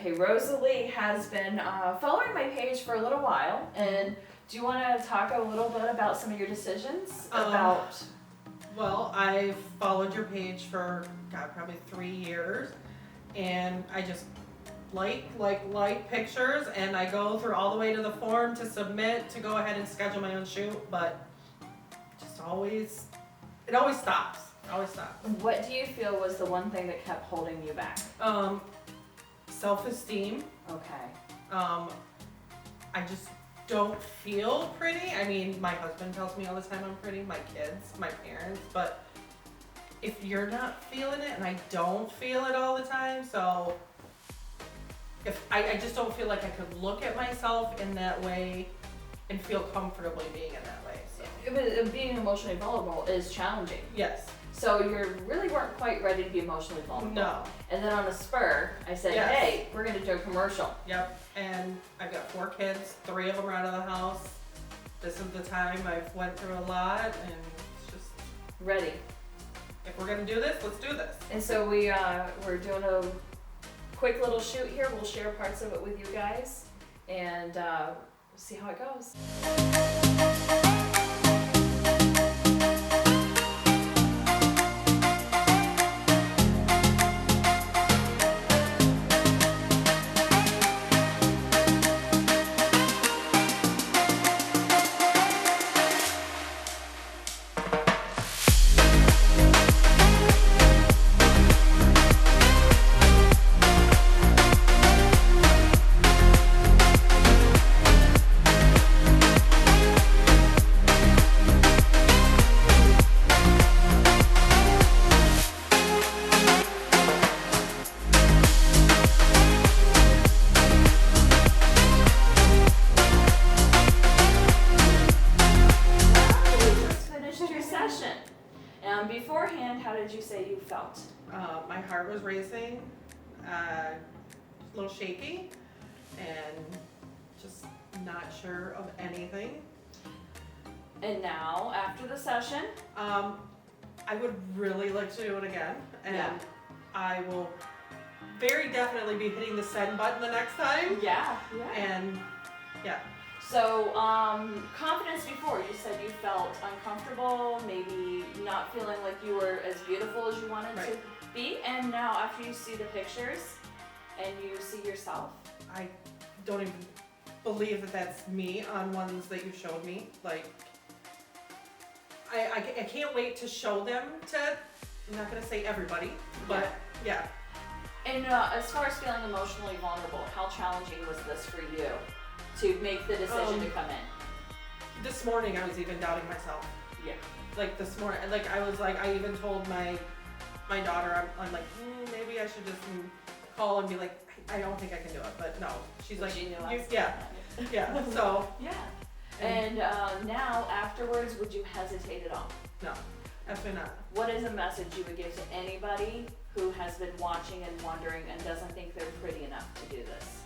Okay, Rosalie has been following my page for a little while, and do you want to talk a little bit about some of your decisions about? Well, I've followed your page for, God, probably 3 years, and I just like pictures, and I go through all the way to the form to submit, to go ahead and schedule my own shoot, but just always, it always stops. What do you feel was the one thing that kept holding you back? Self-esteem. Okay. I just don't feel pretty. I mean, my husband tells me all the time I'm pretty, my kids, my parents, but if you're not feeling it, and I don't feel it all the time, so if I just don't feel like I could look at myself in that way and feel comfortably being in that way. So But being emotionally vulnerable is challenging. yes. So you really weren't quite ready to be emotionally vulnerable. No. And then on a spur, I said, Yes. hey, we're going to do a commercial. Yep. And I've got 4 kids, 3 of them are out of the house. This is the time I've went through a lot, and it's just Ready. if we're gonna do this, let's do this. And so we're doing a quick little shoot here. We'll share parts of it with you guys and see how it goes. Beforehand, how did you say you felt? My heart was racing, a little shaky, and just not sure of anything. And now, after the session, I would really like to do it again, and Yeah. I will very definitely be hitting the send button the next time. yeah. And yeah. So, confidence before, you said you felt uncomfortable, maybe not feeling like you were as beautiful as you wanted to Right. be, and now after you see the pictures and you see yourself, I don't even believe that that's me on ones that you showed me. Like, I can't wait to show them to, I'm not gonna say everybody, but yeah. And as far as feeling emotionally vulnerable, how challenging was this for you to make the decision to come in? This morning I was even doubting myself. Yeah. Like this morning, like I was like, I even told my daughter, I'm like, maybe I should just call and be like, I don't think I can do it, but no. She's like, She knew I you, was yeah, yeah, so. Yeah. And now, afterwards, would you hesitate at all? No, absolutely not. What is a message you would give to anybody who has been watching and wondering and doesn't think they're pretty enough to do this?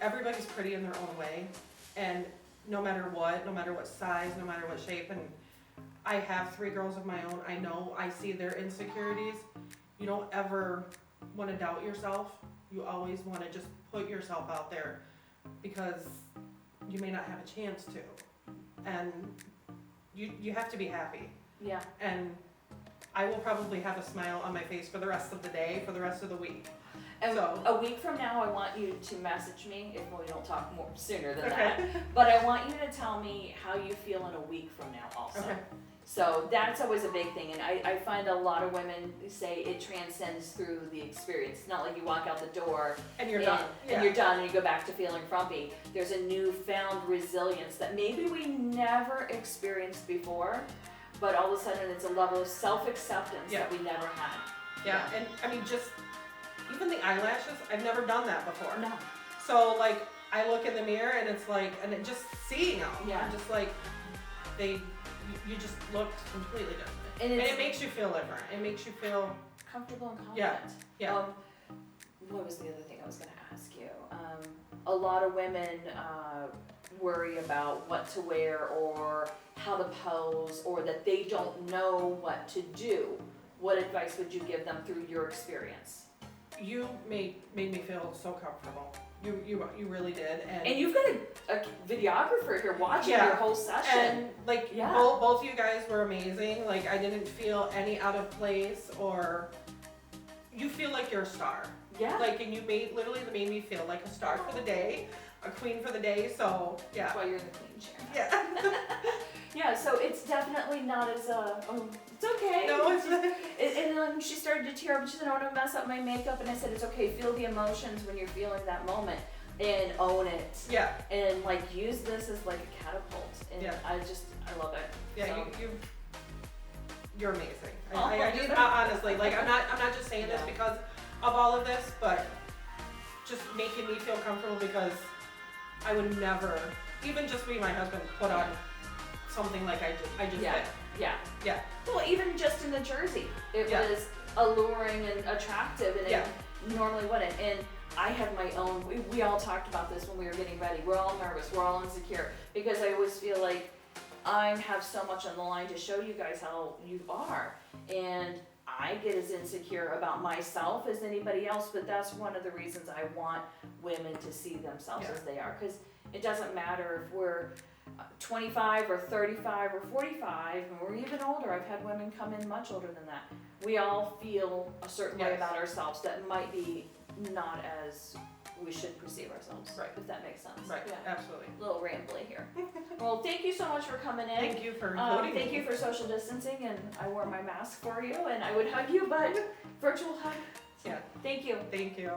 Everybody's pretty in their own way, and no matter what size, no matter what shape, and I have 3 girls of my own. I know I see their insecurities. You don't ever want to doubt yourself. You always want to just put yourself out there, because you may not have a chance to, and you have to be happy. Yeah. And I will probably have a smile on my face for the rest of the day, for the rest of the week. And So- a week from now, I want you to message me, if we don't talk more sooner than Okay. that. But I want you to tell me how you feel in a week from now also. Okay. So that's always a big thing, and I find a lot of women say it transcends through the experience. It's not like you walk out the door And you're done. and you're done and you go back to feeling frumpy. There's a newfound resilience that maybe we never experienced before, but all of a sudden it's a level of self-acceptance Yeah. that we never had. Yeah, and I mean, just even the eyelashes, I've never done that before. No. So like, I look in the mirror and it's like, and it just seeing them, Yeah. I'm just like, you just look completely different. And And it's it makes you feel different. It makes you feel, comfortable and Yeah, confident. yeah. What was the other thing I was going to ask you? A lot of women worry about what to wear or how to pose, or that they don't know what to do. What advice would you give them through your experience? you made me feel so comfortable. You really did. And you've got a videographer here watching Yeah. your whole session. And like Yeah. both you guys were amazing. Like I didn't feel any out of place, or you feel like you're a star. Yeah. Like, and you literally made me feel like a star for the day, a queen for the day. So yeah. That's why you're in the queen chair. Yeah. Yeah, so it's definitely not as it's okay. No, it's And then she started to tear up and she said, I don't want to mess up my makeup. And I said, it's okay, feel the emotions when you're feeling that moment and own it. Yeah. And like use this as like a catapult. And Yeah. I love it. Yeah, So, you're amazing. Oh, I just honestly, like I'm not just saying this Yeah. because of all of this, but just making me feel comfortable, because I would never, even just me and my husband, put on something like I just Yeah. did. Yeah. Yeah. Well, even just in the jersey, it Yeah. was alluring and attractive, and Yeah. it normally wouldn't. And I have my own. We all talked about this when we were getting ready. We're all nervous. We're all insecure because I always feel like I have so much on the line to show you guys how you are, and I get as insecure about myself as anybody else. But that's one of the reasons I want women to see themselves Yeah. as they are, because it doesn't matter if we're 25 or 35 or 45 or even older. I've had women come in much older than that. We all feel a certain way Yes. about ourselves that might be not as we should perceive ourselves. Right. If that makes sense. Right. Yeah. Absolutely. A little rambly here. Well, thank you so much for coming in. Thank you for including Thank me. you for social distancing, and I wore my mask for you, and I would hug you, but virtual hug. So, Yeah. Thank you. Thank you.